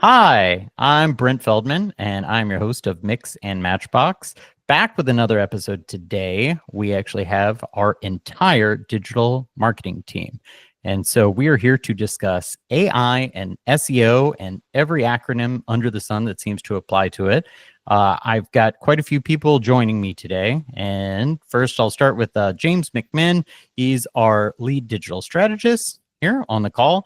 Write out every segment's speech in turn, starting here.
Hi, I'm Brent Feldman, and I'm your host of Mix and Matchbox. Back with another episode today. We actually have our entire digital marketing team. And so we are here to discuss AI and SEO and every acronym under the sun that seems to apply to it. I've got quite a few people joining me today. And first, I'll start with James McMinn. He's our lead digital strategist here on the call.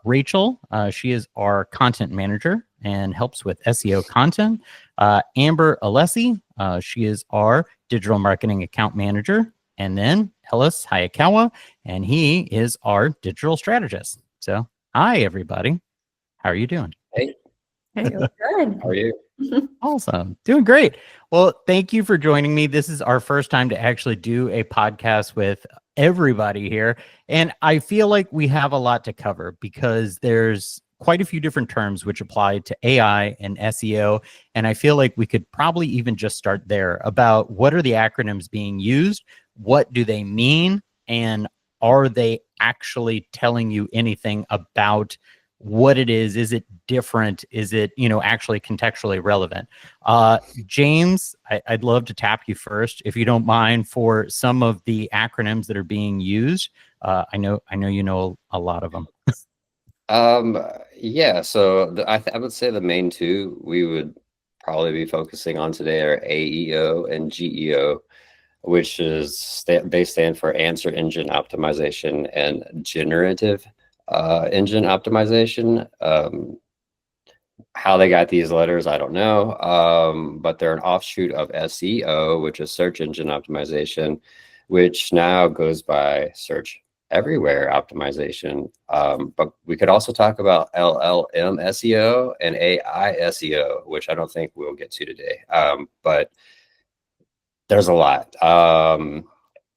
Rachel, she is our content manager and helps with SEO content. Amber Alessi, she is our digital marketing account manager. And then Elis Hayakawa, and he is our digital strategist. So, hi, everybody. How are you doing? Hey. Hey, good. How are you? Awesome. Doing great. Well, thank you for joining me. This is our first time to actually do a podcast with everybody here. And I feel like we have a lot to cover because there's quite a few different terms which apply to AI and SEO. And I feel like we could probably even just start there about what are the acronyms being used? What do they mean? And are they actually telling you anything about what it is? Is it different? Is it, actually contextually relevant? James, I'd love to tap you first, if you don't mind, for some of the acronyms that are being used. I know you know a lot of them. Yeah, so I would say the main two we would probably be focusing on today are AEO and GEO, which is they stand for Answer Engine Optimization and Generative Engine Optimization. How they got these letters, I don't know, but they're an offshoot of SEO, which is Search Engine Optimization, which now goes by Search Everywhere Optimization. But we could also talk about LLM SEO and AI SEO, which I don't think we'll get to today, but there's a lot.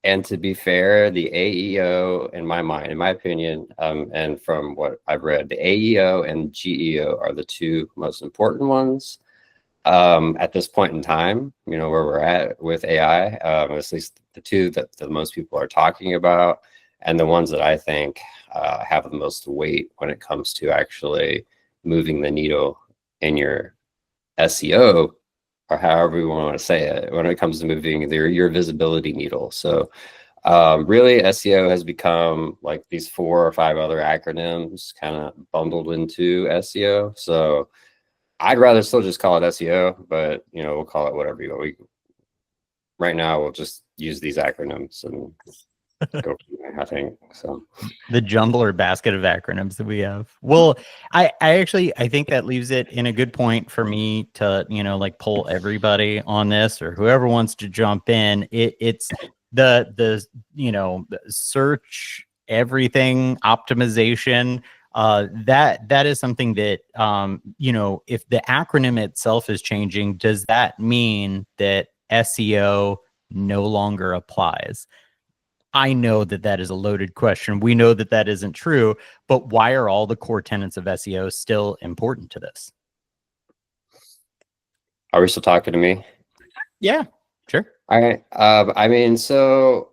And to be fair, the AEO, in my opinion, and from what I've read, the AEO and GEO are the two most important ones at this point in time, where we're at with AI, at least the two that the most people are talking about, and the ones that I think have the most weight when it comes to actually moving the needle in your SEO, or however you want to say it, when it comes to moving your visibility needle. So really SEO has become like these 4 or 5 other acronyms kind of bundled into SEO. So I'd rather still just call it SEO, but we'll call it whatever you want. Right now we'll just use these acronyms and go, I think so. The jumble or basket of acronyms that we have. Well, I think that leaves it in a good point for me to, pull everybody on this, or whoever wants to jump in. It's the search everything optimization. That is something that, if the acronym itself is changing, does that mean that SEO no longer applies? I know that is a loaded question. We know that isn't true, but why are all the core tenets of SEO still important to this? Are we still talking to me? Yeah, sure. All right. So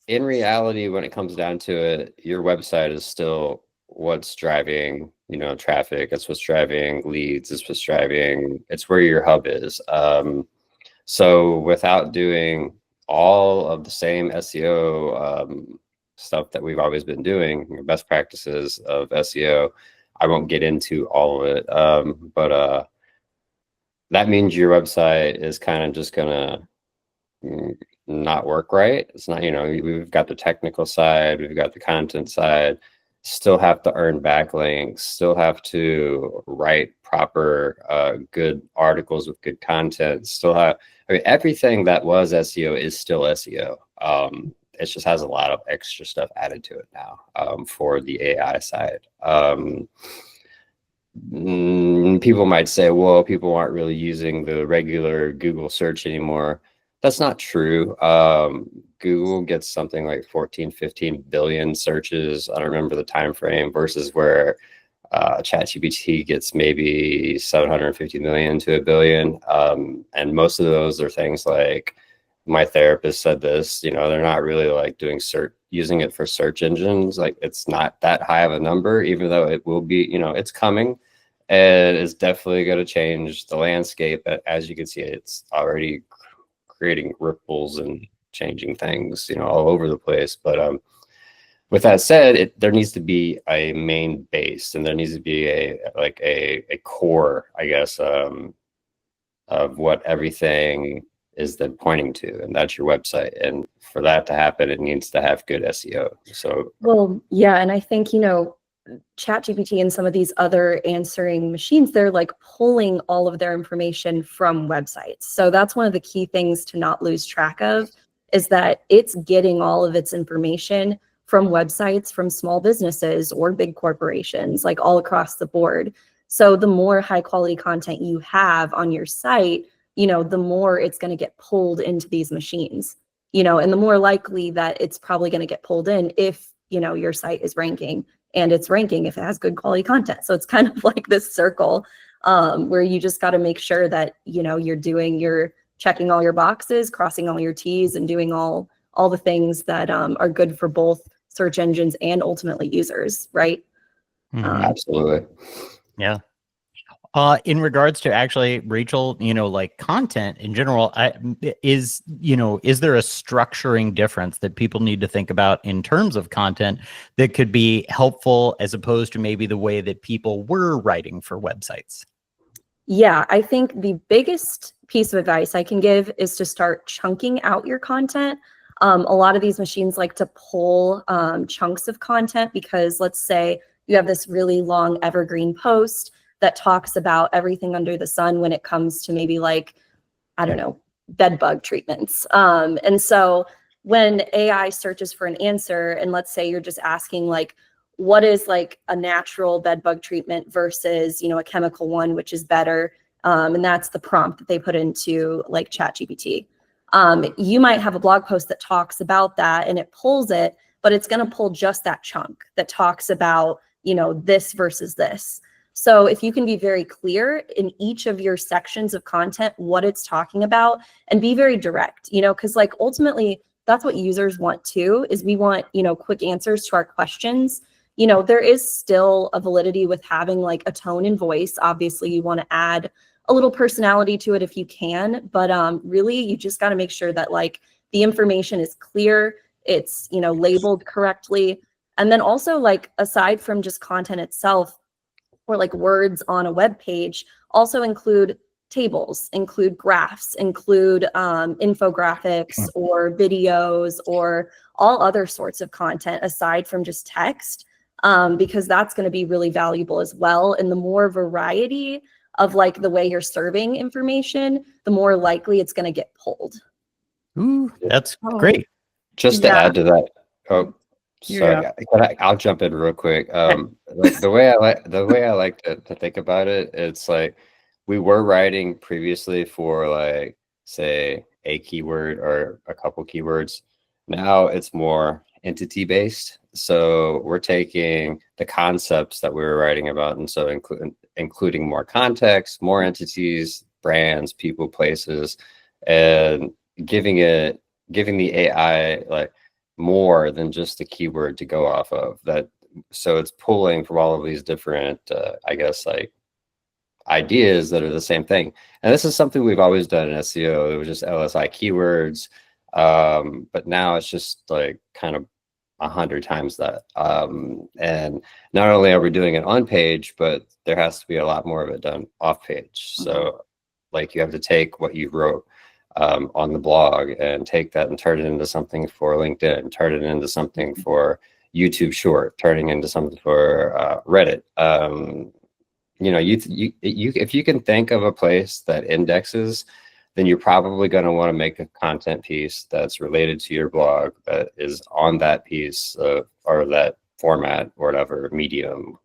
in reality, when it comes down to it, your website is still what's driving, traffic. It's what's driving leads. It's where your hub is. So without doing all of the same SEO stuff that we've always been doing, best practices of SEO, I won't get into all of it. But that means your website is kind of just gonna not work right. It's not, we've got the technical side, we've got the content side, still have to earn backlinks, still have to write proper good articles with good content, everything that was SEO is still SEO. It just has a lot of extra stuff added to it now for the AI side. People might say, well, people aren't really using the regular Google search anymore. That's not true. Google gets something like 14, 15 billion searches. I don't remember the time frame, versus where ChatGPT gets maybe 750 million to 1 billion. And most of those are things like, my therapist said this, they're not really like using it for search engines. Like, it's not that high of a number, even though it will be, it's coming. and it's definitely going to change the landscape. As you can see, it's already creating ripples and changing things, all over the place. But with that said, there needs to be a main base, and there needs to be a core, I guess, of what everything is then pointing to, and that's your website. And for that to happen, it needs to have good SEO. So, well, yeah, and I think, ChatGPT and some of these other answering machines, they're like pulling all of their information from websites. So that's one of the key things to not lose track of, is that it's getting all of its information from websites, from small businesses or big corporations, like all across the board. So the more high quality content you have on your site, the more it's going to get pulled into these machines, and the more likely that it's probably going to get pulled in if, your site is ranking. And it's ranking if it has good quality content. So it's kind of like this circle where you just got to make sure that, you're checking all your boxes, crossing all your T's, and doing all the things that are good for both search engines and ultimately users, right? Absolutely. Yeah. In regards to actually, Rachel, like content in general, is there a structuring difference that people need to think about in terms of content that could be helpful as opposed to maybe the way that people were writing for websites? Yeah, I think the biggest piece of advice I can give is to start chunking out your content. A lot of these machines like to pull chunks of content, because let's say you have this really long evergreen post that talks about everything under the sun when it comes to maybe like, I don't know, bed bug treatments. And so when AI searches for an answer, and let's say you're just asking like, what is like a natural bed bug treatment versus, a chemical one, which is better. And that's the prompt that they put into like ChatGPT. You might have a blog post that talks about that and it pulls it, but it's going to pull just that chunk that talks about, this versus this. So if you can be very clear in each of your sections of content, what it's talking about, and be very direct, because like ultimately that's what users want too, is we want, quick answers to our questions. There is still a validity with having like a tone and voice. Obviously you want to add a little personality to it if you can, but really you just got to make sure that like the information is clear, it's, labeled correctly. And then also like, aside from just content itself, or like words on a web page, also include tables, include graphs, include infographics or videos or all other sorts of content aside from just text, because that's going to be really valuable as well. And the more variety of like the way you're serving information, the more likely it's going to get pulled. Ooh, that's great. Just to add to that, sorry, I'll jump in real quick. Like the way I like to think about it, it's like we were writing previously for like, say, a keyword or a couple keywords. Now it's more entity based. So we're taking the concepts that we were writing about, and so including more context, more entities, brands, people, places, and giving the AI like more than just a keyword to go off of that. So it's pulling from all of these different, I guess, like ideas that are the same thing. And this is something we've always done in SEO. It was just LSI keywords. But now it's just like kind of 100 times that. And not only are we doing it on page, but there has to be a lot more of it done off page. So like you have to take what you wrote on the blog and take that and turn it into something for LinkedIn, turn it into something for YouTube Short, turning into something for Reddit. If you can think of a place that indexes, then you're probably going to want to make a content piece that's related to your blog that is on that piece or that format or whatever medium.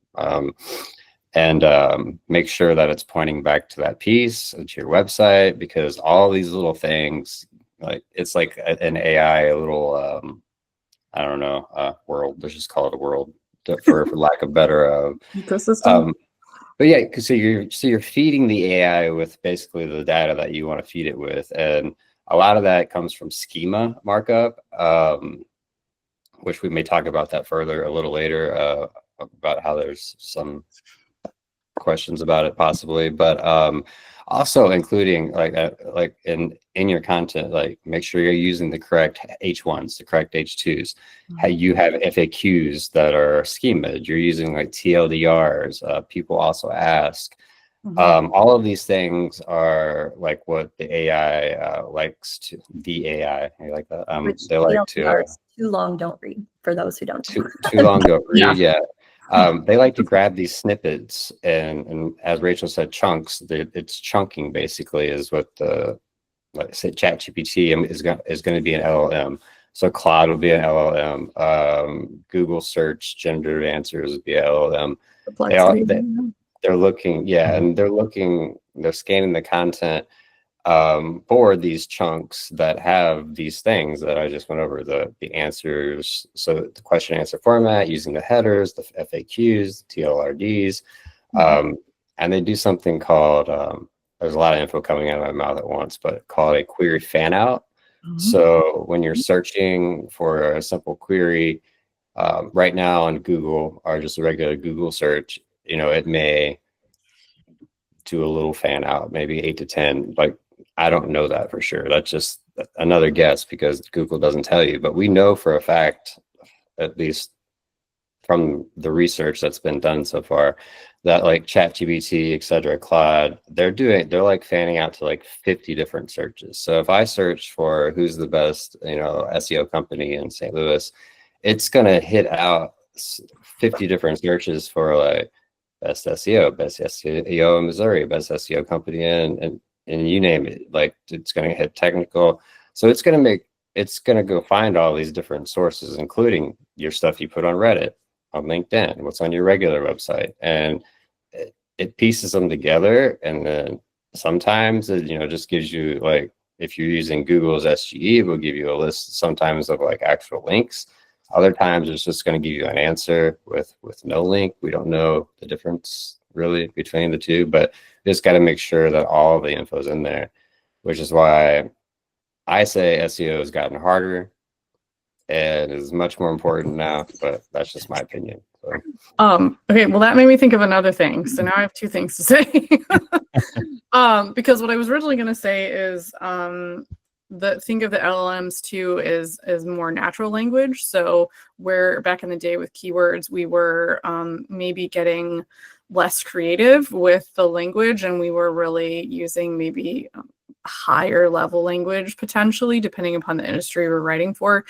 And make sure that it's pointing back to that piece, to your website, because all these little things, like it's like an AI, a little, I don't know, world. Let's just call it a world for lack of better ecosystem. But yeah, so you're feeding the AI with basically the data that you want to feed it with, and a lot of that comes from schema markup, which we may talk about that further a little later, about how there's some questions about it possibly, but also including like in your content, like make sure you're using the correct H1s, the correct H2s. How you have FAQs that are schemaed. You're using like TLDRs. People also ask. All of these things are like what the AI likes to. The AI, I like that. They like to. Too long, don't read. For those who don't. Too long, don't read. Yeah. They like to grab these snippets and as Rachel said, chunks. It's chunking basically is what the, like say ChatGPT is going to be an LLM. So Claude will be an LLM. Google search generative answers would be an LLM. They're looking, and they're scanning the content for these chunks that have these things that I just went over, the answers. So the question answer format using the headers, the FAQs, the TLRDs, and they do something called, there's a lot of info coming out of my mouth at once, but called a query fan out. So when you're searching for a simple query right now on Google or just a regular Google search, it may do a little fan out, maybe 8 to 10, like, I don't know that for sure. That's just another guess because Google doesn't tell you, but we know for a fact, at least from the research that's been done so far, that like ChatGPT, etc., Claude, they're like fanning out to like 50 different searches. So if I search for who's the best, SEO company in St. Louis, it's going to hit out 50 different searches for like best SEO in Missouri, best SEO company and you name it. Like it's going to hit technical. So it's going to go find all these different sources, including your stuff you put on Reddit, on LinkedIn, what's on your regular website. And it pieces them together. And then sometimes it, just gives you like, if you're using Google's SGE, it will give you a list sometimes of like actual links. Other times it's just going to give you an answer with no link. We don't know the difference really between the two, but you just got to make sure that all the info is in there, which is why I say SEO has gotten harder and is much more important now, but that's just my opinion. So. Okay, well, that made me think of another thing. So now I have two things to say. Because what I was originally going to say is think of the LLMs too as more natural language. So where back in the day with keywords, we were maybe getting less creative with the language, and we were really using maybe higher level language potentially, depending upon the industry we're writing for.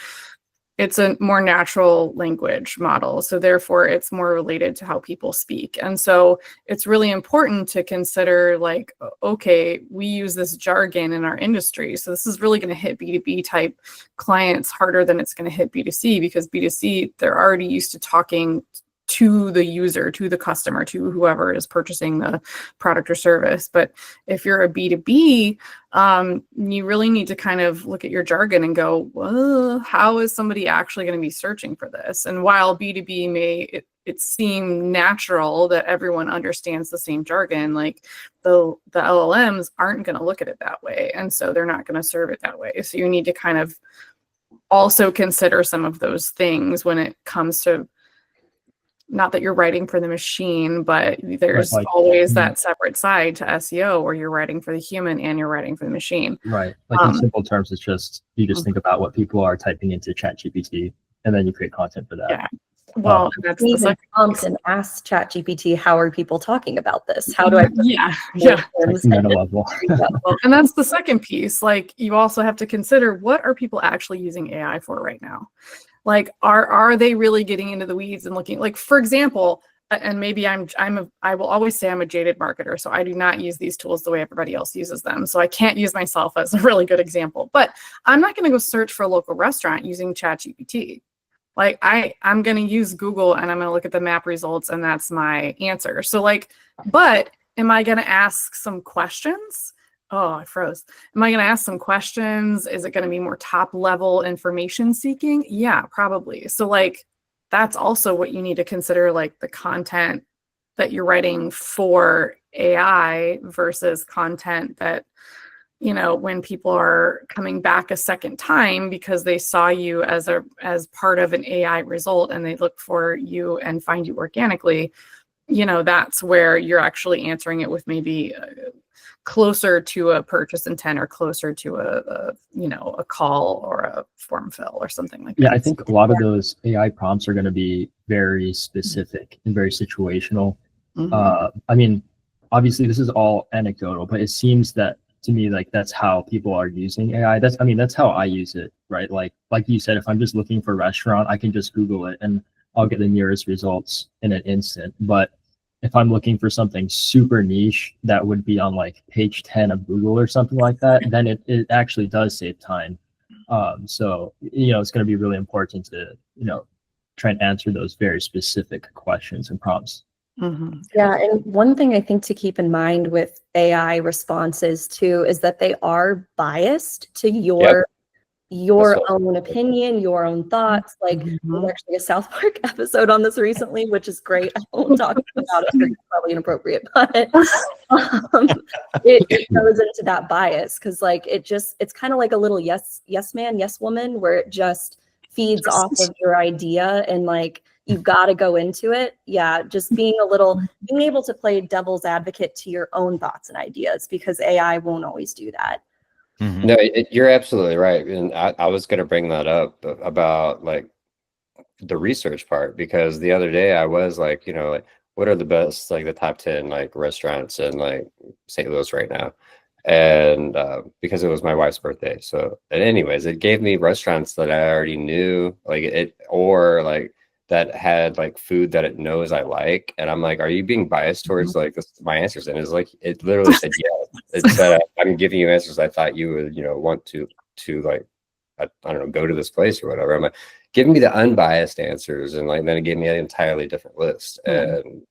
It's a more natural language model. So therefore it's more related to how people speak. And so it's really important to consider like, okay, we use this jargon in our industry. So this is really going to hit B2B type clients harder than it's going to hit B2C, because B2C, they're already used to talking to the user, to the customer, to whoever is purchasing the product or service. But if you're a B2B, you really need to kind of look at your jargon and go, well, how is somebody actually going to be searching for this? And while B2B may it seem natural that everyone understands the same jargon, like the LLMs aren't going to look at it that way. And so they're not going to serve it that way. So you need to kind of also consider some of those things when it comes to, not that you're writing for the machine, but there's always that separate side to SEO where you're writing for the human and you're writing for the machine. Right. Like in simple terms, it's just, you just think about what people are typing into ChatGPT and then you create content for that. Yeah. Well, that's the second. And ask ChatGPT, how are people talking about this? How do I? Yeah. Level. And that's the second piece. Like you also have to consider, what are people actually using AI for right now? Like, are they really getting into the weeds and looking, like, for example, and maybe I will always say I'm a jaded marketer, so I do not use these tools the way everybody else uses them. So I can't use myself as a really good example, but I'm not going to go search for a local restaurant using ChatGPT. Like I'm going to use Google and I'm going to look at the map results and that's my answer. So like, but am I going to ask some questions? Oh, I froze. Am I going to ask some questions? Is it going to be more top level information seeking? Yeah, probably. So like, that's also what you need to consider, like the content that you're writing for AI versus content that, you know, when people are coming back a second time because they saw you as part of an AI result and they look for you and find you organically, that's where you're actually answering it with maybe closer to a purchase intent or closer to a call or a form fill or something like that. Yeah, I think a lot of those AI prompts are going to be very specific and very situational. I mean, obviously this is all anecdotal, but it seems that to me, like that's how people are using AI. That's how I use it, right? Like you said, if I'm just looking for a restaurant, I can just Google it and I'll get the nearest results in an instant. But if I'm looking for something super niche that would be on like page 10 of Google or something like that, then it actually does save time. So, it's going to be really important to, try and answer those very specific questions and prompts. Yeah, and one thing I think to keep in mind with AI responses too is that they are biased to your own opinion, your own thoughts. Like there's actually a South Park episode on this recently, which is great. I won't talk about it because it's probably inappropriate, but it goes into that bias because like it's kind of like a little yes man, yes woman, where it just feeds off of your idea and like you've got to go into it. Yeah, just being able to play devil's advocate to your own thoughts and ideas because AI won't always do that. No, you're absolutely right. And I was going to bring that up about like the research part, because the other day I was like, like what are the best, like the top 10 like restaurants in like St. Louis right now? And because it was my wife's birthday. So, and anyways, it gave me restaurants that I already knew, or like that had like food that it knows I like. And I'm like, are you being biased towards like my answers? And it's like, it literally said, yeah. It said, I'm giving you answers I thought you would, want to like, I don't know, go to this place or whatever. I'm like, give me the unbiased answers. And like, then it gave me an entirely different list. And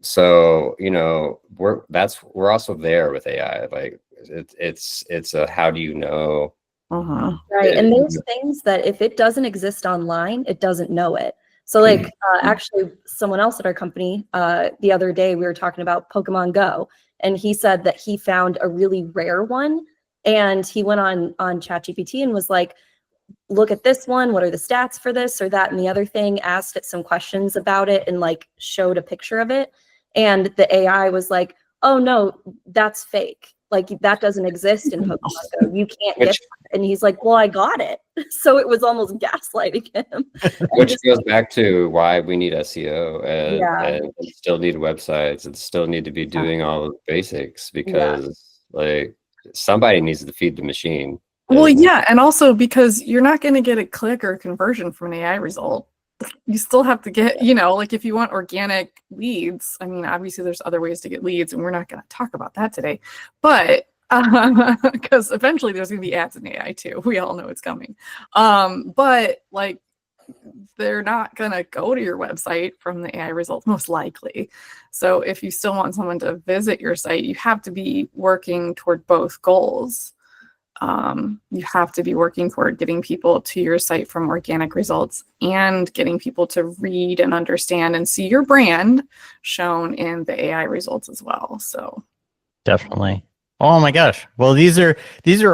so, we're also there with AI. Like it's a, how do you know? Right. And there's things that if it doesn't exist online, it doesn't know it. So like actually someone else at our company, the other day we were talking about Pokemon Go, and he said that he found a really rare one, and he went on ChatGPT and was like, look at this one, what are the stats for this or that and the other thing, asked it some questions about it and like showed a picture of it, and the AI was like, oh no, that's fake. Like that doesn't exist in Pokemon Go. You can't get that. And he's like, well, I got it. So it was almost gaslighting him. Which goes back to why we need SEO and still need websites and still need to be doing all the basics, because like somebody needs to feed the machine. Well, yeah. And also because you're not going to get a click or a conversion from an AI result. You still have to get, like if you want organic leads, I mean, obviously there's other ways to get leads and we're not going to talk about that today, but because eventually there's going to be ads in AI too. We all know it's coming. But like, they're not going to go to your website from the AI results, most likely. So if you still want someone to visit your site, you have to be working toward both goals. You have to be working toward getting people to your site from organic results and getting people to read and understand and see your brand shown in the AI results as well. So definitely. Oh my gosh. Well, these are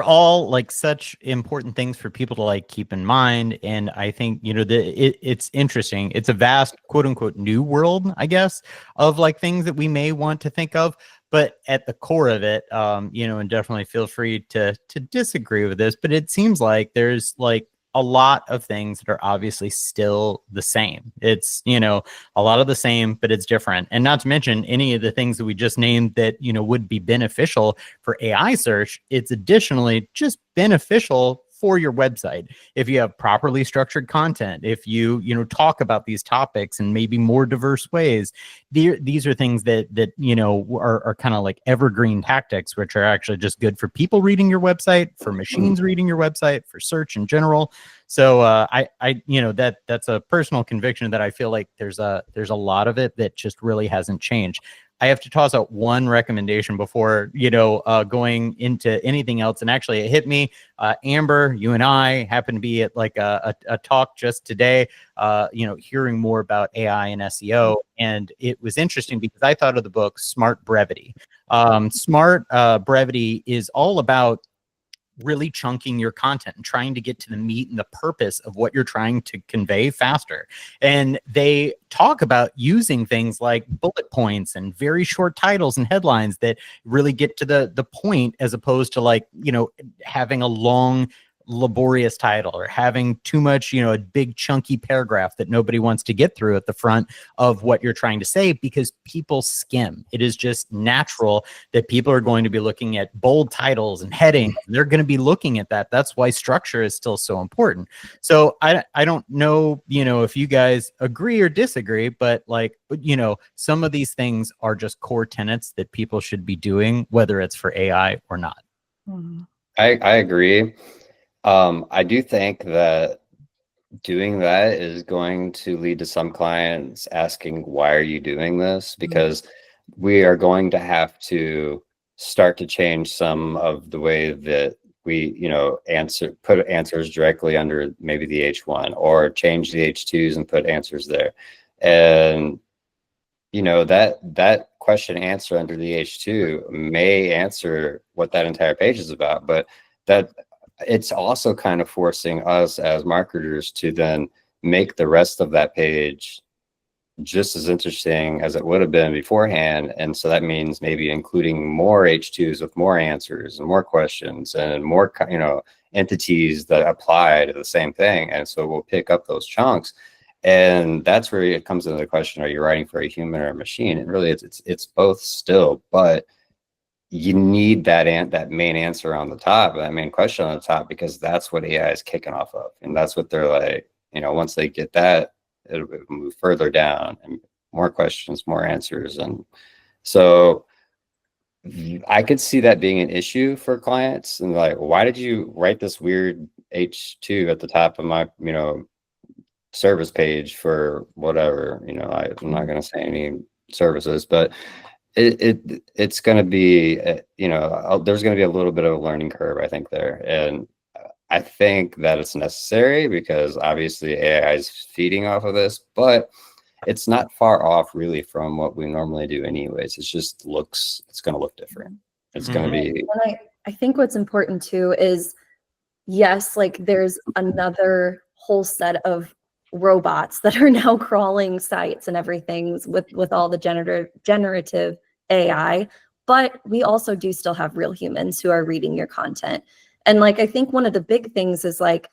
all like such important things for people to like keep in mind. And I think, it's interesting. It's a vast quote unquote new world, I guess, of like things that we may want to think of. But at the core of it, and definitely feel free to disagree with this, but it seems like there's like a lot of things that are obviously still the same. It's, a lot of the same, but it's different. And not to mention any of the things that we just named that, would be beneficial for AI search. It's additionally just beneficial for your website. If you have properly structured content, if you talk about these topics in maybe more diverse ways, these are things that are kind of like evergreen tactics, which are actually just good for people reading your website, for machines reading your website, for search in general. So that's a personal conviction that I feel like there's a lot of it that just really hasn't changed. I have to toss out one recommendation before, going into anything else. And actually it hit me, Amber, you and I happened to be at like a talk just today, hearing more about AI and SEO. And it was interesting because I thought of the book Smart Brevity. Smart Brevity is all about really chunking your content and trying to get to the meat and the purpose of what you're trying to convey faster. And they talk about using things like bullet points and very short titles and headlines that really get to the point, as opposed to, like, you know, having a long laborious title or having too much, you know, a big chunky paragraph that nobody wants to get through at the front of what you're trying to say, because people skim. It is just natural that people are going to be looking at bold titles and headings. They're going to be looking at that. That's why structure is still so important. So I don't know, you know, if you guys agree or disagree, but, like, you know, some of these things are just core tenets that people should be doing, whether it's for AI or not. I agree. I do think that doing that is going to lead to some clients asking, why are you doing this? Because we are going to have to start to change some of the way that we, you know, put answers directly under maybe the H1, or change the H2s and put answers there. And, you know, that question answer under the H2 may answer what that entire page is about, but that it's also kind of forcing us as marketers to then make the rest of that page just as interesting as it would have been beforehand. And so that means maybe including more H2s with more answers and more questions and more, you know, entities that apply to the same thing. And so we'll pick up those chunks. And that's where it comes into the question, are you writing for a human or a machine? And really it's both still, but you need that main answer on the top, that main question on the top, because that's what AI is kicking off of. And that's what they're like, you know, once they get that, it'll move further down and more questions, more answers. And so I could see that being an issue for clients. And like, why did you write this weird H2 at the top of my, you know, service page for whatever, you know, I'm not going to say any services, but it's going to be, you know, there's going to be a little bit of a learning curve, I think, there. And I think that it's necessary because obviously AI is feeding off of this, but it's not far off really from what we normally do anyways. It's just it's going to look different. It's going to be. And I think what's important too is, yes, like there's another whole set of robots that are now crawling sites and everything with all the generative AI, but we also do still have real humans who are reading your content. And like, I think one of the big things is like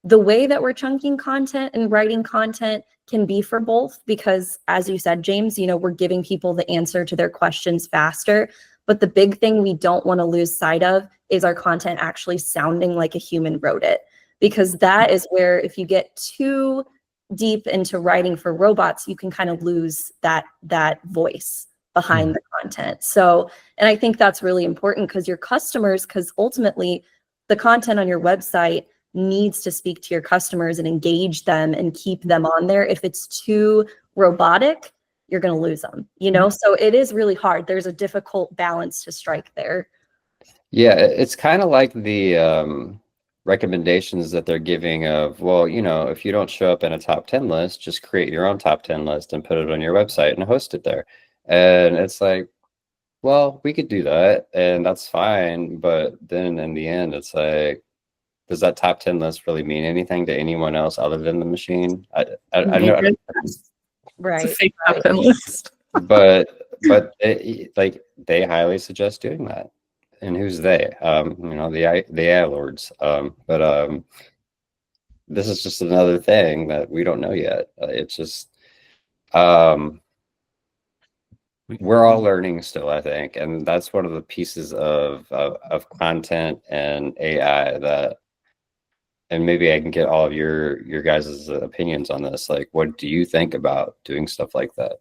the way that we're chunking content and writing content can be for both, because as you said, James, you know, we're giving people the answer to their questions faster. But the big thing we don't want to lose sight of is our content actually sounding like a human wrote it, because that is where, if you get too deep into writing for robots, you can kind of lose that voice behind the content. So, and I think that's really important because your customers, because ultimately the content on your website needs to speak to your customers and engage them and keep them on there. If it's too robotic, you're going to lose them, you know? So it is really hard. There's a difficult balance to strike there. Yeah, it's kind of like the recommendations that they're giving of, well, you know, if you don't show up in a top 10 list, just create your own top 10 list and put it on your website and host it there. And it's like, well, we could do that and that's fine. But then in the end, it's like, does that top 10 list really mean anything to anyone else other than the machine? I know. Right. It's a fake top 10 list. but they highly suggest doing that. And who's they? You know, the AI lords. But this is just another thing that we don't know yet. It's just we're all learning still, I think, and that's one of the pieces of content and AI that. And maybe I can get all of your guys' opinions on this. Like, what do you think about doing stuff like that?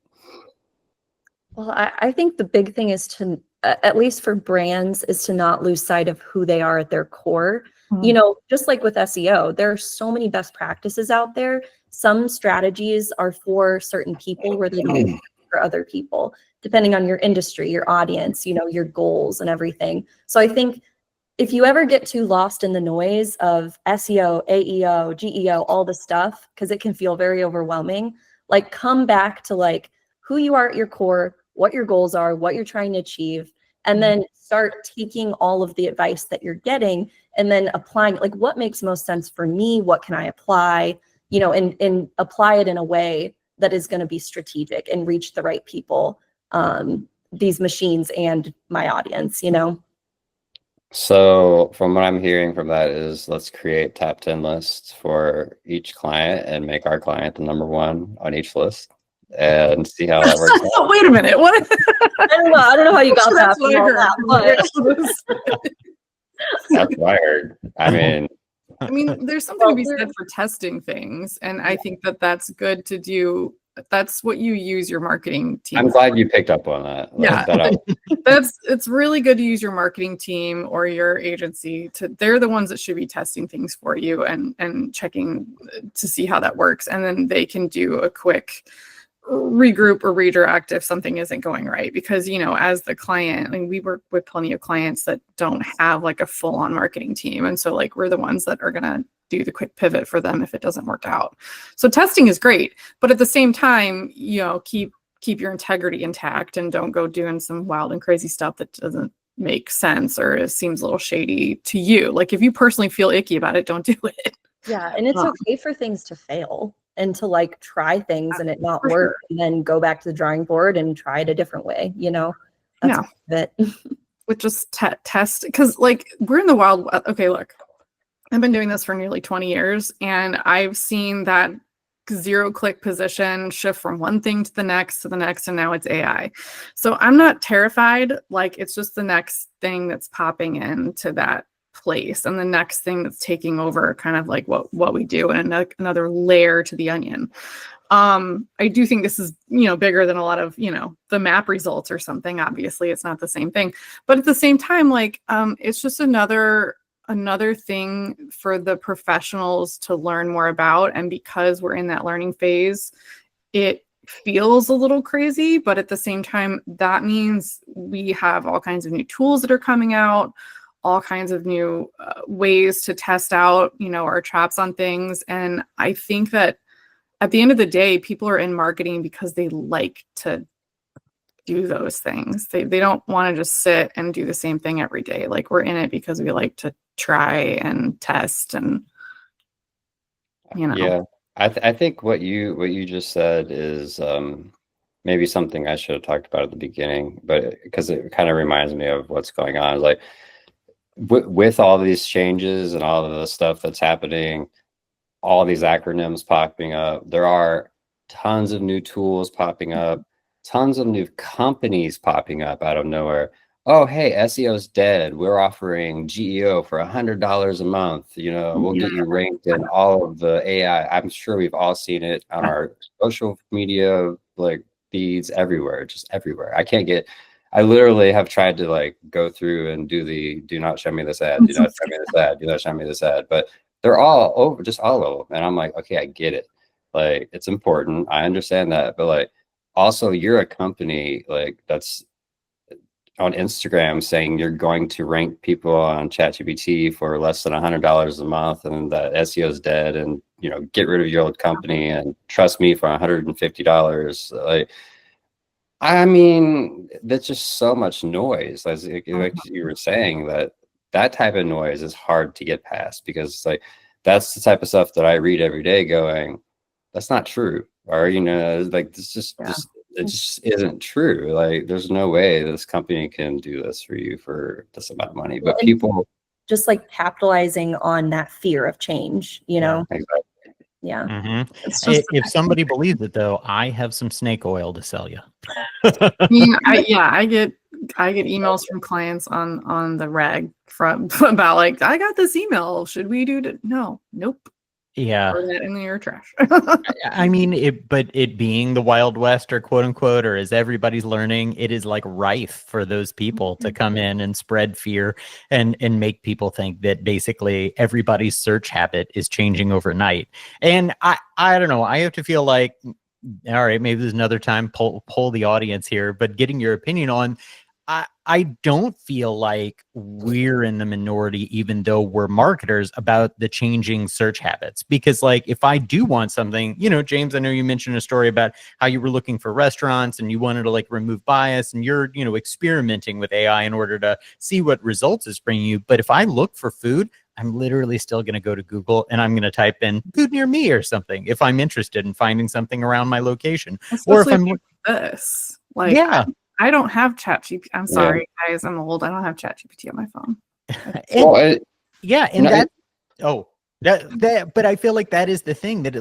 Well, I think the big thing is to, at least for brands, is to not lose sight of who they are at their core. You know, just like with SEO, there are so many best practices out there. Some strategies are for certain people where they don't work for other people, depending on your industry, your audience, you know, your goals and everything. So I think if you ever get too lost in the noise of SEO, AEO, GEO, all the stuff, because it can feel very overwhelming, like come back to like who you are at your core, what your goals are, what you're trying to achieve, and then start taking all of the advice that you're getting and then applying, like, what makes most sense for me? What can I apply? You know, and apply it in a way that is going to be strategic and reach the right people, these machines and my audience, you know? So from what I'm hearing from that is, let's create top 10 lists for each client and make our client the number one on each list and see how that works out. Wait a minute. What? I don't know how you got that. That's what I From all heard. that, That's what I heard. I mean, there's something to be said for testing things, and I think that that's good to do. That's what you use your marketing team. I'm glad you picked up on that. Yeah, it's really good to use your marketing team or your agency they're the ones that should be testing things for you and checking to see how that works, and then they can do a quick regroup or redirect if something isn't going right. Because, you know, as the client, I mean, we work with plenty of clients that don't have like a full-on marketing team, and so like we're the ones that are gonna do the quick pivot for them if it doesn't work out. So testing is great, but at the same time, you know, keep your integrity intact and don't go doing some wild and crazy stuff that doesn't make sense or it seems a little shady to you. Like if you personally feel icky about it, don't do it. Yeah, and it's okay for things to fail and to like try things and it not work, sure. and then go back to the drawing board and try it a different way, you know? That's it. With just test, because like we're in the wild. Okay, look, I've been doing this for nearly 20 years, and I've seen that zero-click position shift from one thing to the next, and now it's AI. So I'm not terrified. Like it's just the next thing that's popping into that place, and the next thing that's taking over kind of like what we do, and another layer to the onion. I do think this is, you know, bigger than a lot of, you know, the map results or something. Obviously, it's not the same thing, but at the same time, like it's just another thing for the professionals to learn more about. And because we're in that learning phase, it feels a little crazy, but at the same time, that means we have all kinds of new tools that are coming out, all kinds of new ways to test out, you know, our traps on things. And I think that at the end of the day, people are in marketing because they like to do those things. They don't want to just sit and do the same thing every day. Like we're in it because we like to try and test, and you know. Yeah, I think what you just said is maybe something I should have talked about at the beginning, but because it kind of reminds me of what's going on. Like with all these changes and all of the stuff that's happening, all these acronyms popping up, there are tons of new tools popping up, tons of new companies popping up out of nowhere. Oh, hey, SEO's dead. We're offering GEO for $100 a month. You know, we'll get you ranked in all of the AI. I'm sure we've all seen it on our social media like feeds everywhere, just everywhere. I literally have tried to like go through and do not show me this ad, do not show me this ad, do not show me this ad, but they're all over, just all of them. And I'm like, okay, I get it. Like, it's important. I understand that. But like, also you're a company like that's on Instagram saying you're going to rank people on ChatGPT for less than $100 a month, and that SEO is dead, and, you know, get rid of your old company and trust me for $150. Like, I mean, that's just so much noise. Like you were saying, that type of noise is hard to get past, because like that's the type of stuff that I read every day going, that's not true. Or, you know, like it just isn't true. Like there's no way this company can do this for you for this amount of money. But people just like capitalizing on that fear of change, you know? Exactly. Yeah. Mm-hmm. It's just, If somebody believes it, though, I have some snake oil to sell you. I mean, I get emails from clients on the reg from about like, I got this email. Should we do it? No, nope. Yeah. Throw that in your trash. I mean, but it being the Wild West, or quote unquote, or as everybody's learning, it is like rife for those people to come in and spread fear and make people think that basically everybody's search habit is changing overnight. And I don't know, I have to feel like, all right, maybe there's another time, poll the audience here, but getting your opinion on, I don't feel like we're in the minority, even though we're marketers, about the changing search habits. Because like, if I do want something, you know, James, I know you mentioned a story about how you were looking for restaurants and you wanted to like remove bias, and you're, you know, experimenting with AI in order to see what results it's bringing you. But if I look for food, I'm literally still going to go to Google and I'm going to type in food near me or something if I'm interested in finding something around my location. Or if I'm this, like, yeah, I don't have ChatGPT. I'm Yeah. sorry, guys. I'm old. I don't have ChatGPT on my phone. and, Well, yeah, and no, that that but I feel like that is the thing that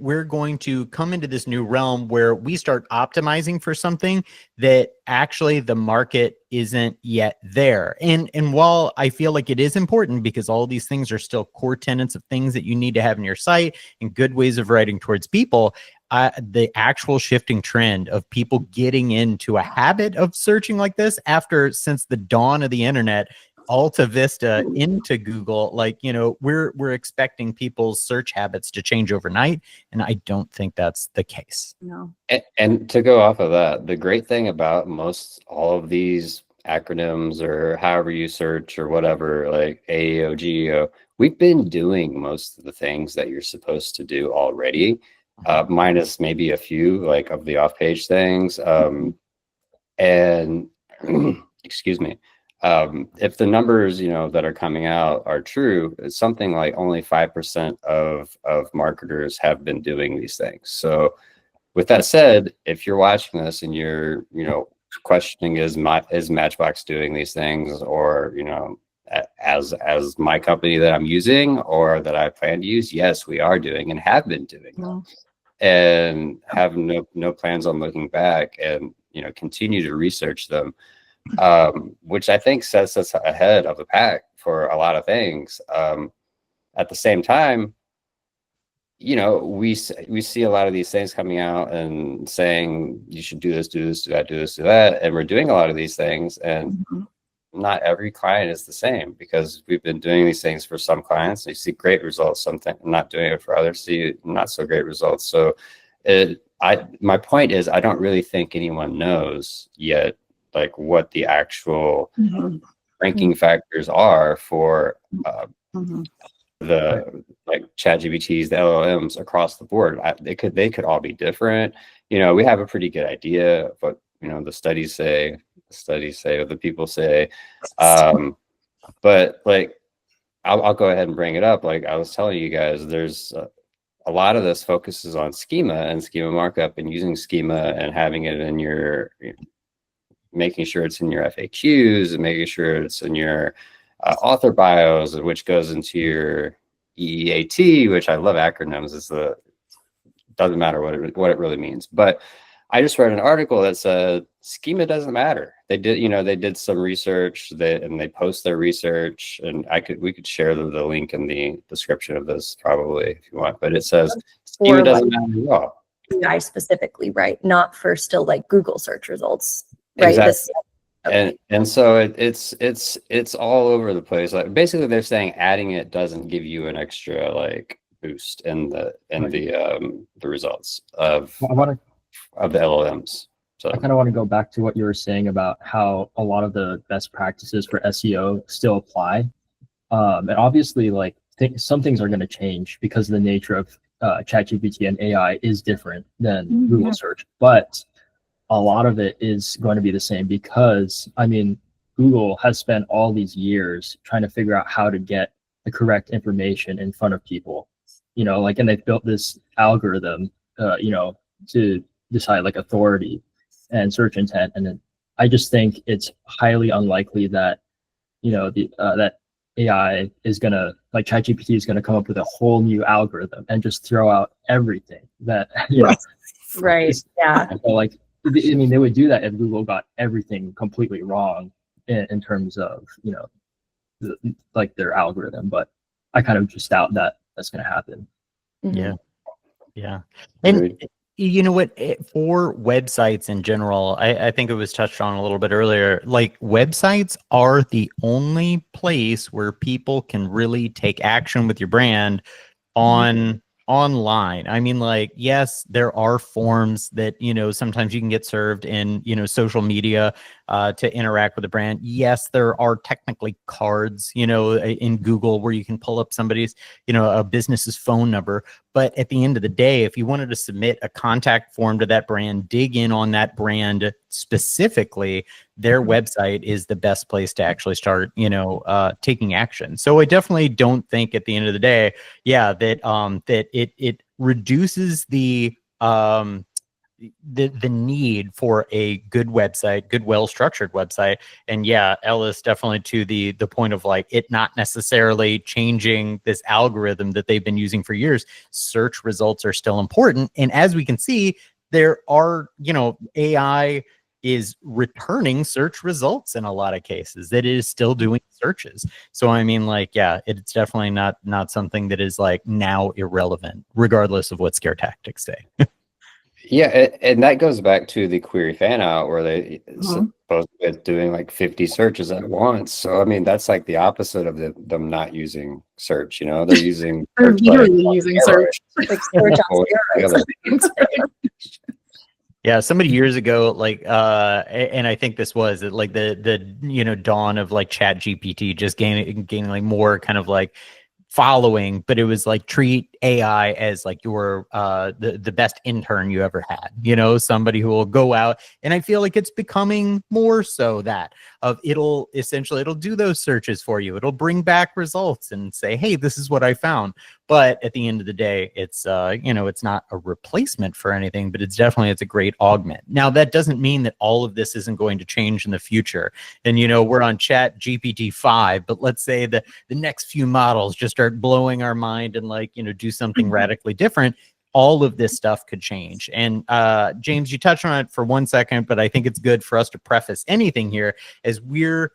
we're going to come into this new realm where we start optimizing for something that actually the market isn't yet there. And while I feel like it is important because all these things are still core tenets of things that you need to have in your site and good ways of writing towards people, the actual shifting trend of people getting into a habit of searching like this since the dawn of the internet, Alta Vista into Google, like, you know, we're expecting people's search habits to change overnight, and I don't think that's the case. No. and to go off of that, the great thing about all of these acronyms or however you search or whatever, like AEO, GEO, we've been doing most of the things that you're supposed to do already, minus maybe a few like of the off-page things. And excuse me. If the numbers, you know, that are coming out are true, it's something like only 5% of marketers have been doing these things. So with that said, if you're watching this and you're, you know, questioning is Matchbox doing these things, or, you know, as my company that I'm using or that I plan to use, yes, we are doing and have been doing them, and have no plans on looking back, and, you know, continue to research them. Which I think sets us ahead of the pack for a lot of things. At the same time, you know, we see a lot of these things coming out and saying you should do this, do this, do that, do this, do that, and we're doing a lot of these things, and not every client is the same, because we've been doing these things for some clients, you see great results, something not doing it for others, see not so great results. So my point is, I don't really think anyone knows yet like what the actual ranking factors are for the like ChatGPTs, the LLMs across the board. They could all be different. You know, we have a pretty good idea of what, you know, the studies say, what the people say. But like, I'll go ahead and bring it up. Like I was telling you guys, there's a lot of this focuses on schema and schema markup, and using schema and having it in your, making sure it's in your FAQs and making sure it's in your author bios, which goes into your EEAT, which I love acronyms. Doesn't matter what it really means. But I just read an article that said schema doesn't matter. They did some research and they post their research, and we could share the link in the description of this probably if you want. But it says schema doesn't matter at all. AI specifically, right? Not for still like Google search results. Right. Exactly. And so it's all over the place. Like basically they're saying adding it doesn't give you an extra like boost in the results of the LLMs. So I kind of want to go back to what you were saying about how a lot of the best practices for SEO still apply. And obviously like some things are going to change because the nature of ChatGPT and AI is different than Google search, but a lot of it is going to be the same, because I mean, Google has spent all these years trying to figure out how to get the correct information in front of people, you know, like, and they've built this algorithm, you know, to decide like authority and search intent. And then I just think it's highly unlikely that, you know, that AI is going to, like ChatGPT is going to come up with a whole new algorithm and just throw out everything that, you know, right. Yeah. So like, I mean, they would do that if Google got everything completely wrong in terms of, you know, like their algorithm. But I kind of just doubt that that's going to happen. Yeah. And you know what, for websites in general, I think it was touched on a little bit earlier, like websites are the only place where people can really take action with your brand online. I mean, like, yes, there are forms that, you know, sometimes you can get served in, you know, social media to interact with the brand. Yes, there are technically cards, you know, in Google where you can pull up somebody's, you know, a business's phone number. But at the end of the day, if you wanted to submit a contact form to that brand, dig in on that brand specifically their website is the best place to actually start, taking action. So I definitely don't think at the end of the day, that it reduces the need for a good website, good, well-structured website. And yeah, Elis, definitely to the point of like it not necessarily changing this algorithm that they've been using for years. Search results are still important. And as we can see, there are, AI is returning search results in a lot of cases, that it is still doing searches. So I mean, like, yeah, it's definitely not something that is like now irrelevant, regardless of what scare tactics say. Yeah, and that goes back to the query fan out where they supposed to be doing like 50 searches at once. So I mean, that's like the opposite of them not using search. They're using They're literally using search. Like search on steroids. Yeah, somebody years ago, like, and I think this was like the dawn of like ChatGPT just gaining like more kind of like following, but it was like treat AI as like your the best intern you ever had, somebody who will go out. And I feel like it's becoming more so that it'll do those searches for you. It'll bring back results and say, hey, this is what I found. But at the end of the day, it's it's not a replacement for anything, but it's a great augment. Now, that doesn't mean that all of this isn't going to change in the future. And we're on Chat GPT 5, but let's say the next few models just start blowing our mind and like do something radically different. All of this stuff could change. And James, you touched on it for 1 second, but I think it's good for us to preface anything here as we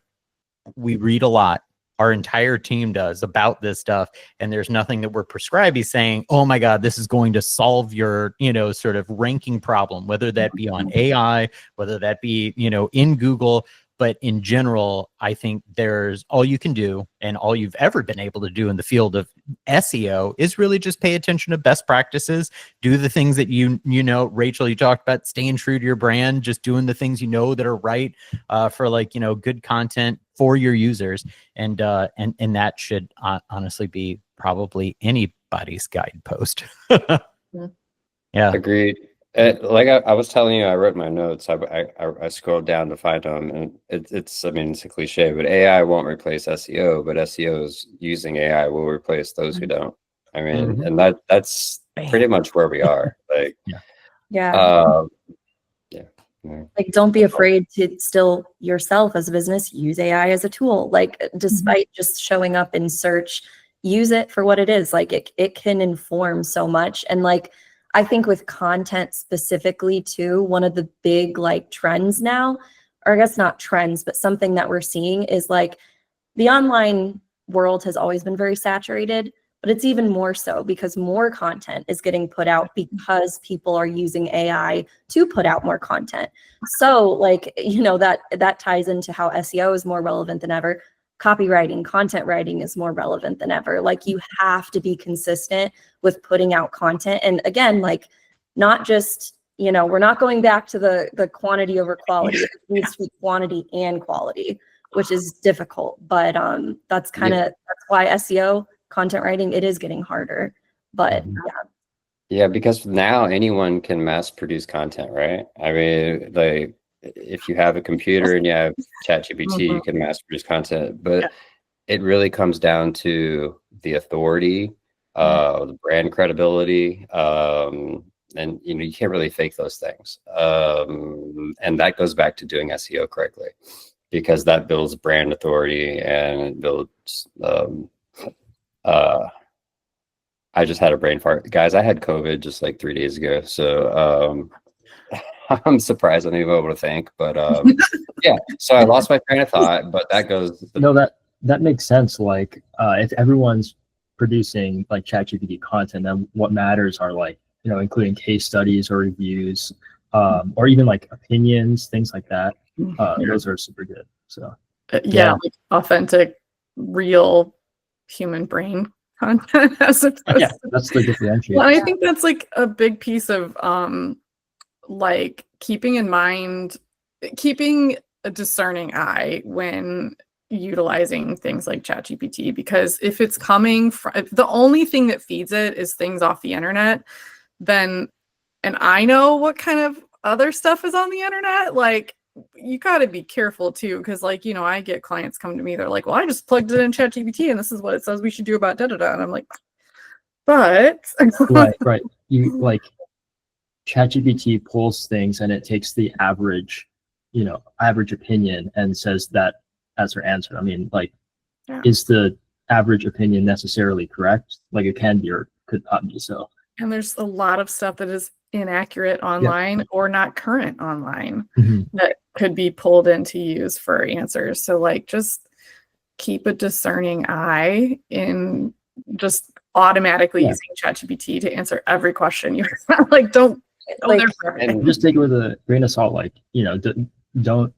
read a lot. Our entire team does about this stuff, and there's nothing that we're prescribing saying, oh my God, this is going to solve your, sort of ranking problem, whether that be on AI, whether that be, in Google. But in general, I think there's all you can do, and all you've ever been able to do in the field of SEO is really just pay attention to best practices, do the things that Rachel, you talked about staying true to your brand, just doing the things that are right for like, good content for your users. And that should honestly be probably anybody's guidepost. Yeah. Agreed. Like I was telling you, I wrote my notes. I scrolled down to find them, and it's a cliche, but AI won't replace SEO, but SEOs using AI will replace those who don't. I mean, and that's pretty much where we are. Like, Yeah. Like, don't be afraid to still yourself as a business use AI as a tool. Like, despite just showing up in search, use it for what it is. Like, it can inform so much. And like, I think with content specifically too, one of the big like trends now, or I guess not trends, but something that we're seeing is like the online world has always been very saturated, but it's even more so because more content is getting put out because people are using AI to put out more content. So like, that ties into how SEO is more relevant than ever. Copywriting, content writing is more relevant than ever. Like, you have to be consistent with putting out content. And again, like, not just, we're not going back to the quantity over quality. It needs to be quantity and quality, which is difficult. But that's why SEO, content writing, it is getting harder. But yeah, because now anyone can mass produce content, right? I mean, like, if you have a computer and you have ChatGPT, you can mass produce content, but it really comes down to the authority, the brand credibility, and you can't really fake those things. And that goes back to doing SEO correctly, because that builds brand authority and it builds. I just had a brain fart, guys. I had COVID just like 3 days ago, so I'm surprised I'm even able to think, but yeah. So I lost my train of thought, but that goes. That makes sense. Like, if everyone's producing like ChatGPT content, then what matters are like, including case studies or reviews, or even like opinions, things like that. Those are super good. So like authentic, real human brain content as opposed to, that's the differentiator. well, I think that's like a big piece of like keeping a discerning eye when utilizing things like ChatGPT, because if it's coming from, if the only thing that feeds it is things off the internet, then, and I know what kind of other stuff is on the internet, like you got to be careful too, because like, you know, I get clients come to me, they're like, well, I just plugged it in ChatGPT and this is what it says we should do about da-da-da. And I'm like, but right. You like ChatGPT pulls things and it takes the average, average opinion and says that as her answer. I mean, like, Yeah. is the average opinion necessarily correct? Like it can be or could not be so. And there's a lot of stuff that is inaccurate online or not current online that could be pulled in to use for answers. So like just keep a discerning eye in just automatically using ChatGPT to answer every question you like. Don't Like, and just take it with a grain of salt. Like, don't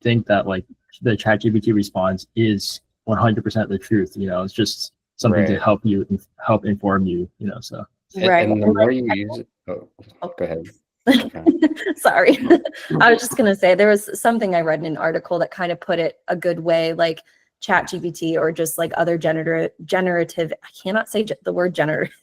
think that like the ChatGPT response is 100% the truth. It's just something to help inform you. So. right. And the more you use it, go ahead. Sorry. I was just going to say there was something I read in an article that kind of put it a good way, like ChatGPT or just like other generative, I cannot say the word generative,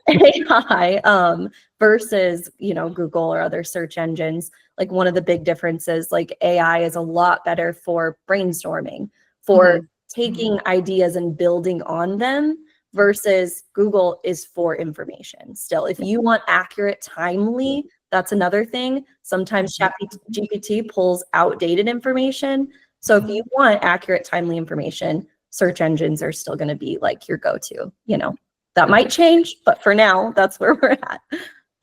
AI versus, Google or other search engines. Like one of the big differences, like AI is a lot better for brainstorming, for taking ideas and building on them, versus Google is for information. Still, if you want accurate, timely, that's another thing. Sometimes ChatGPT pulls outdated information. So if you want accurate, timely information, search engines are still going to be like your go-to. That might change, but for now, that's where we're at.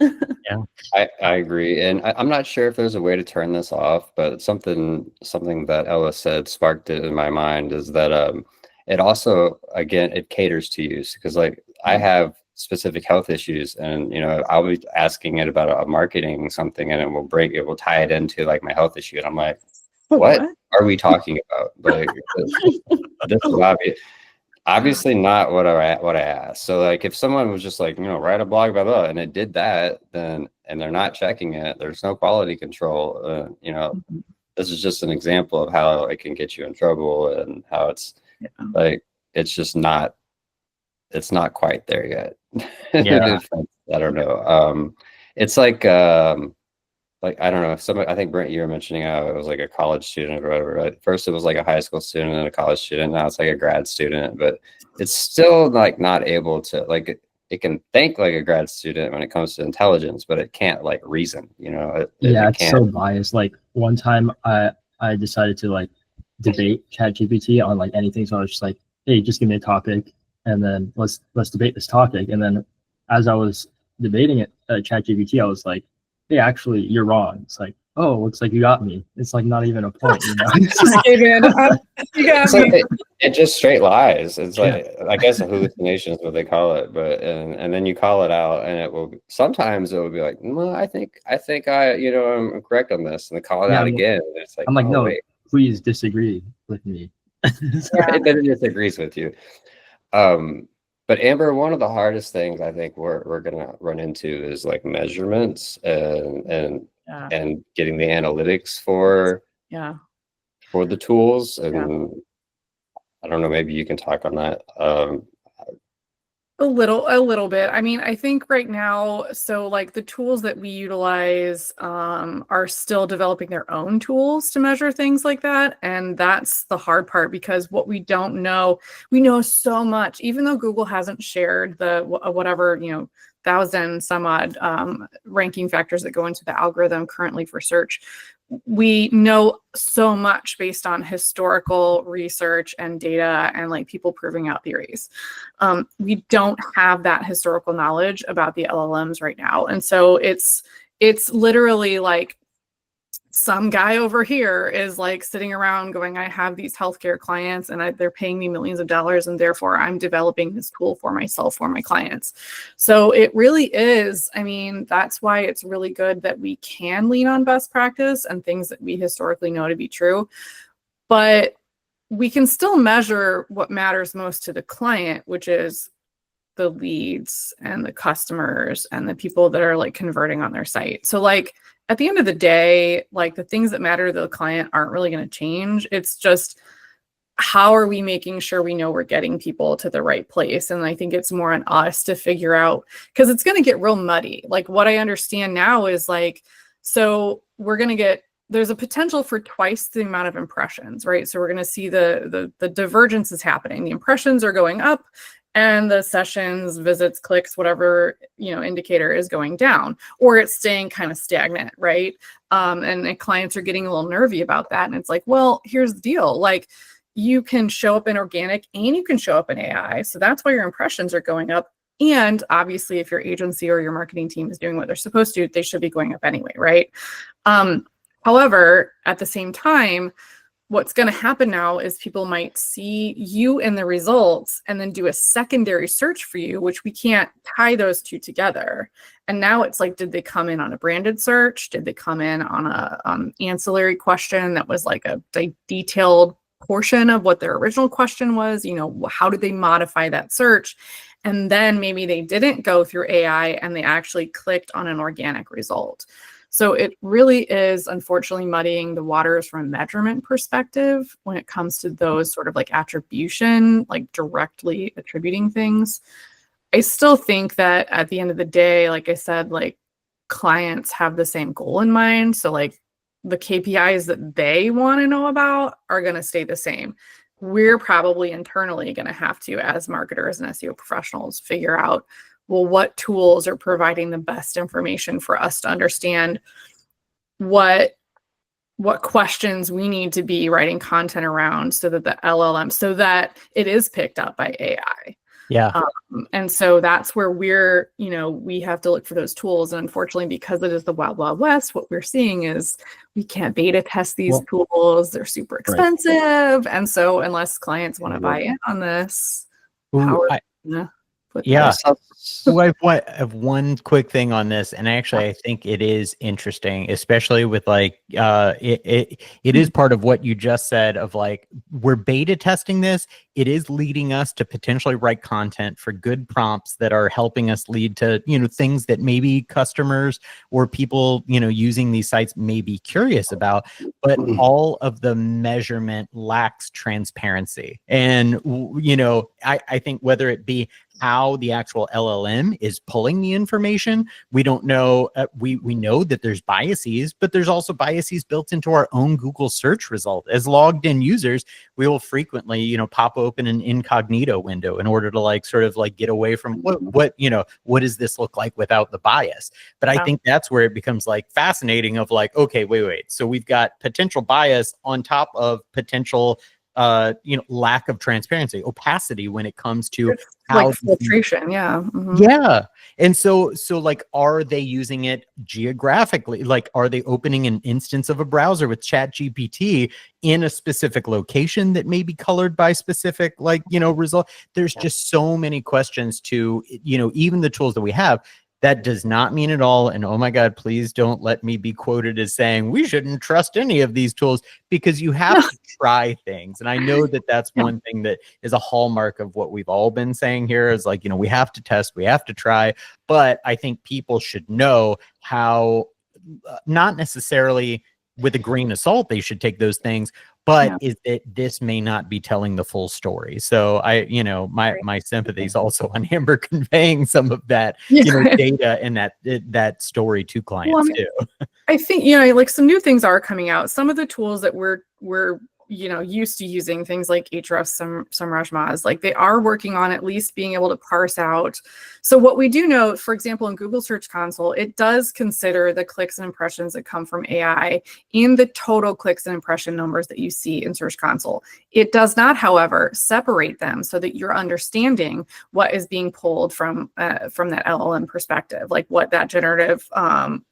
Yeah, I agree, and I'm not sure if there's a way to turn this off, but something that Elis said sparked it in my mind is that it also, again, it caters to use, because like I have specific health issues, and I'll be asking it about a marketing something, and it will tie it into like my health issue, and I'm like, what are we talking about? Like this is obviously not what I asked. So like if someone was just like, write a blog blah blah, and it did that, then and they're not checking it, there's no quality control. This is just an example of how it can get you in trouble, and how it's like it's not quite there yet. Yeah. I don't know. It's like I don't know. I think Brent, you were mentioning how it was like a college student or whatever. Right? First, it was like a high school student and a college student. Now it's like a grad student, but it's still like not able to like. It can think like a grad student when it comes to intelligence, but it can't like reason. It's so biased. Like one time, I decided to like debate ChatGPT on like anything. So I was just like, hey, just give me a topic, and then let's debate this topic. And then as I was debating it, ChatGPT, I was like, hey, actually, you're wrong. It's like, oh, looks like you got me. It's like not even a point, It just straight lies. It's like, I guess a hallucination is what they call it. But and then you call it out, and it will sometimes it will be like, well, I think I'm correct on this, and they call it out again. And it's like, I'm like, oh, no, wait. Please disagree with me. It then it disagrees with you. But Amber, one of the hardest things I think we're gonna run into is like measurements and getting the analytics for the tools. And I don't know, maybe you can talk on that. A little bit. I mean, I think right now, so like the tools that we utilize are still developing their own tools to measure things like that. And that's the hard part, because what we don't know, we know so much, even though Google hasn't shared the whatever, 1,000 some odd ranking factors that go into the algorithm currently for search. We know so much based on historical research and data and like people proving out theories. We don't have that historical knowledge about the LLMs right now. And so it's literally like some guy over here is like sitting around going, I have these healthcare clients and they're paying me millions of dollars, and therefore I'm developing this tool for myself, for my clients. So it really is, I mean, that's why it's really good that we can lean on best practice and things that we historically know to be true. But we can still measure what matters most to the client, which is the leads and the customers and the people that are like converting on their site. So like at the end of the day, like the things that matter to the client aren't really going to change. It's just how are we making sure we know we're getting people to the right place? And I think it's more on us to figure out, because it's going to get real muddy. Like what I understand now is like So we're going to get, there's a potential for twice the amount of impressions, right? So we're going to see the divergence is happening. The impressions are going up and the sessions, visits, clicks, whatever, indicator is going down, or it's staying kind of stagnant, right? And clients are getting a little nervy about that. And it's like, well, here's the deal. Like, you can show up in organic and you can show up in AI. So that's why your impressions are going up. And obviously, if your agency or your marketing team is doing what they're supposed to, they should be going up anyway, right? However, at the same time, what's going to happen now is people might see you in the results and then do a secondary search for you, which we can't tie those two together. And now it's like, did they come in on a branded search? Did they come in on a ancillary question that was like a detailed portion of what their original question was? How did they modify that search? And then maybe they didn't go through AI and they actually clicked on an organic result. So it really is, unfortunately, muddying the waters from a measurement perspective when it comes to those sort of like attribution, like directly attributing things. I still think that at the end of the day, like I said, like clients have the same goal in mind. So like the KPIs that they want to know about are going to stay the same. We're probably internally going to have to, as marketers and SEO professionals, figure out, well, what tools are providing the best information for us to understand what questions we need to be writing content around so that the LLM, so that it is picked up by AI. Yeah. And so that's where we're, we have to look for those tools. And unfortunately, because it is the wild, wild west, what we're seeing is we can't beta test these tools. They're super expensive. Right. And so unless clients want to buy in on this, yeah. So I have one quick thing on this, and actually I think it is interesting, especially with like it is part of what you just said of like, we're beta testing this. It is leading us to potentially write content for good prompts that are helping us lead to, things that maybe customers or people, using these sites may be curious about, but all of the measurement lacks transparency. And, I think whether it be how the actual LLM is pulling the information, we don't know. We know that there's biases, but there's also biases built into our own Google search result. As logged in users, we will frequently, pop open an incognito window in order to like sort of like get away from what does this look like without the bias. But I think that's where it becomes like fascinating of like, okay, wait. So we've got potential bias on top of potential lack of transparency, opacity when it comes to how like filtration. Yeah. Mm-hmm. Yeah. And so like, are they using it geographically? Like, are they opening an instance of a browser with ChatGPT in a specific location that may be colored by specific, result? There's just so many questions to, even the tools that we have. That does not mean at all. And oh my God, please don't let me be quoted as saying we shouldn't trust any of these tools, because you have to try things. And I know that that's one thing that is a hallmark of what we've all been saying here is like, we have to test, we have to try. But I think people should know how, not necessarily with a grain of salt, they should take those things, but is that this may not be telling the full story. So my sympathies also on Amber conveying some of that, data and that story to clients too. I think, like some new things are coming out. Some of the tools that we're used to using, things like Ahrefs, SEMrush, like they are working on at least being able to parse out. So what we do know, for example, in Google Search Console, it does consider the clicks and impressions that come from AI in the total clicks and impression numbers that you see in Search Console. It does not, however, separate them so that you're understanding what is being pulled from that LLM perspective, like what that generative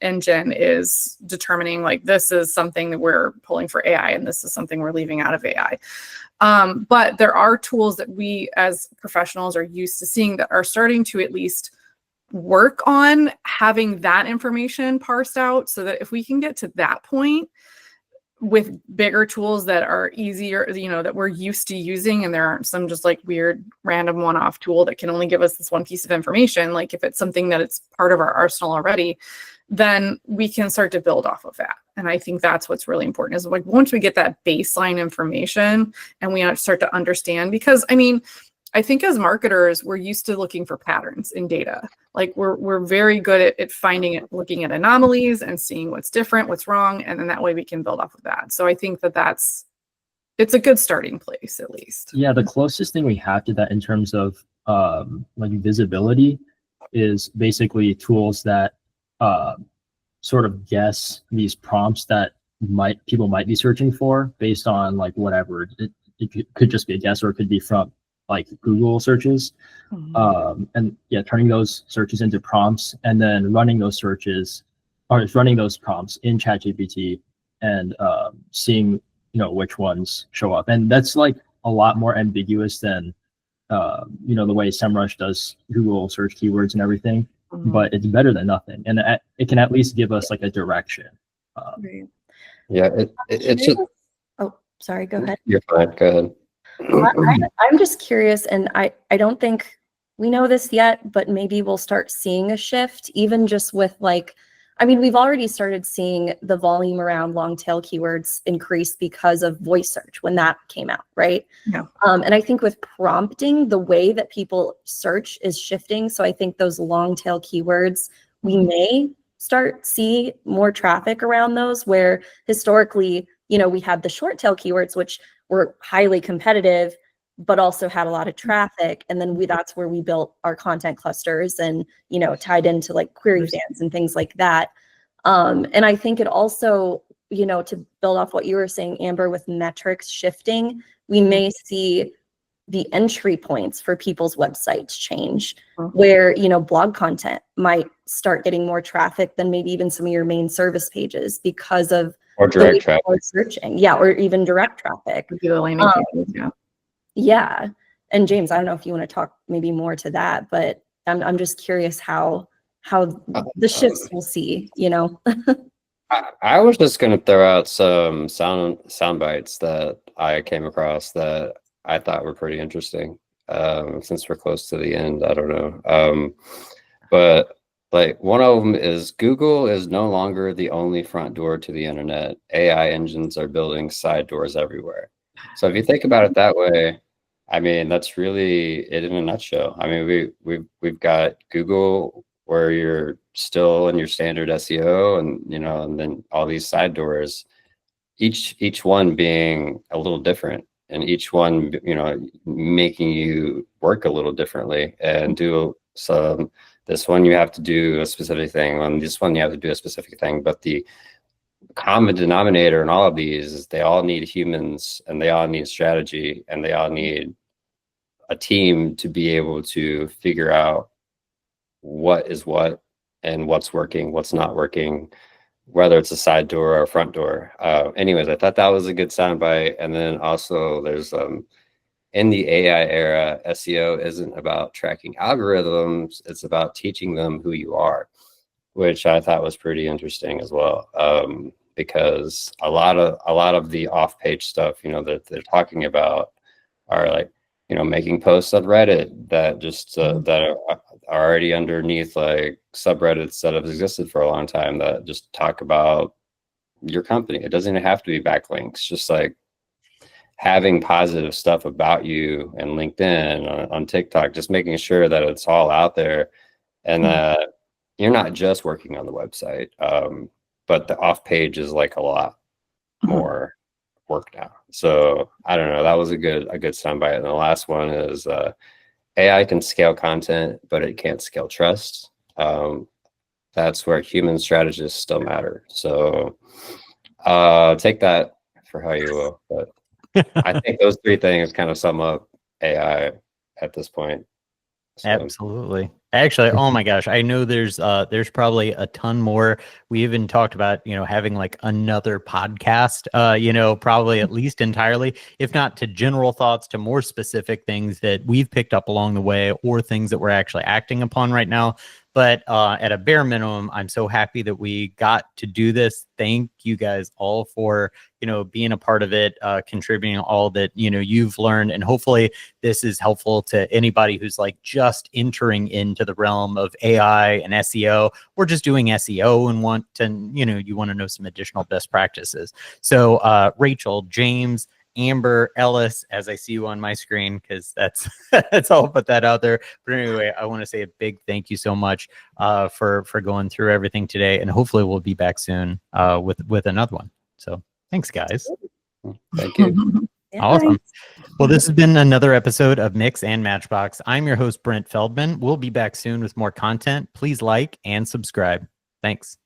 engine is determining, like this is something that we're pulling for AI and this is something we're leaving out of AI. But there are tools that we as professionals are used to seeing that are starting to at least work on having that information parsed out, so that if we can get to that point with bigger tools that are easier, that we're used to using, and there aren't some just like weird random one-off tool that can only give us this one piece of information, like if it's something that it's part of our arsenal already, then we can start to build off of that. And I think that's what's really important, is like once we get that baseline information and we start to understand, because I think as marketers, we're used to looking for patterns in data. Like we're very good at finding it, looking at anomalies and seeing what's different, what's wrong, and then that way we can build off of that. So I think it's a good starting place, at least. Yeah, the closest thing we have to that in terms of like visibility is basically tools that sort of guess these prompts that people might be searching for based on like whatever. It could just be a guess, or it could be from like Google searches. And yeah, turning those searches into prompts and then running those searches or running those prompts in ChatGPT and seeing which ones show up. And that's like a lot more ambiguous than the way SEMrush does Google search keywords and everything. But it's better than nothing, and it can at least give us like a direction. Right. Yeah, it's just. Oh, sorry. Go ahead. You're fine. Go ahead. I'm just curious, and I don't think we know this yet, but maybe we'll start seeing a shift, even just with like, I mean, we've already started seeing the volume around long tail keywords increase because of voice search when that came out, right? Yeah. And I think with prompting, the way that people search is shifting. So I think those long tail keywords, we may start see more traffic around those, where historically, we had the short tail keywords, which were highly competitive, but also had a lot of traffic. And then that's where we built our content clusters and, tied into like query fans and things like that. And I think it also, to build off what you were saying, Amber, with metrics shifting, we may see the entry points for people's websites change, where, blog content might start getting more traffic than maybe even some of your main service pages because of Or direct traffic. Searching. Yeah, or even direct traffic. The landing pages, yeah. Yeah. And James, I don't know if you want to talk maybe more to that, but I'm just curious how the shifts we'll see, I was just going to throw out some sound bites that I came across that I thought were pretty interesting. Since we're close to the end, I don't know. But like one of them is Google is no longer the only front door to the internet. AI engines are building side doors everywhere. So if you think about it that way, I mean, that's really it in a nutshell. I mean, we've got Google where you're still in your standard SEO and, and then all these side doors, each one being a little different and each one, making you work a little differently and do some, this one you have to do a specific thing. On this one, you have to do a specific thing, but the common denominator in all of these is they all need humans and they all need strategy and they all need a team to be able to figure out what is what and what's working, what's not working, whether it's a side door or a front door. Anyways, I thought that was a good soundbite. And then also there's in the AI era, SEO isn't about tracking algorithms, it's about teaching them who you are, which I thought was pretty interesting as well. Because a lot of the off-page stuff, that they're talking about are like, making posts on Reddit that just that are already underneath like subreddits that have existed for a long time that just talk about your company. It doesn't even have to be backlinks, just like having positive stuff about you and LinkedIn, on TikTok, just making sure that it's all out there and that you're not just working on the website. But the off page is like a lot more work now. So I don't know. That was a good soundbite. And the last one is AI can scale content, but it can't scale trust. That's where human strategists still matter. So take that for how you will. But I think those three things kind of sum up AI at this point. So. Absolutely. Actually, oh my gosh, I know there's probably a ton more. We even talked about, having like another podcast, probably at least entirely, if not to general thoughts, to more specific things that we've picked up along the way or things that we're actually acting upon right now. But at a bare minimum, I'm so happy that we got to do this. Thank you guys all for, being a part of it, contributing all that, you've learned. And hopefully this is helpful to anybody who's like just entering into the realm of AI and SEO, or just doing SEO and want to, you want to know some additional best practices. So Rachel, James, Amber, Elis, as I see you on my screen, because that's that's all. Put that out there. But anyway, I want to say a big thank you so much for going through everything today, and hopefully we'll be back soon with another one. So thanks, guys. Thank you. Awesome. Well, this has been another episode of Mix and Matchbox. I'm your host, Brent Feldman. We'll be back soon with more content. Please like and subscribe. Thanks.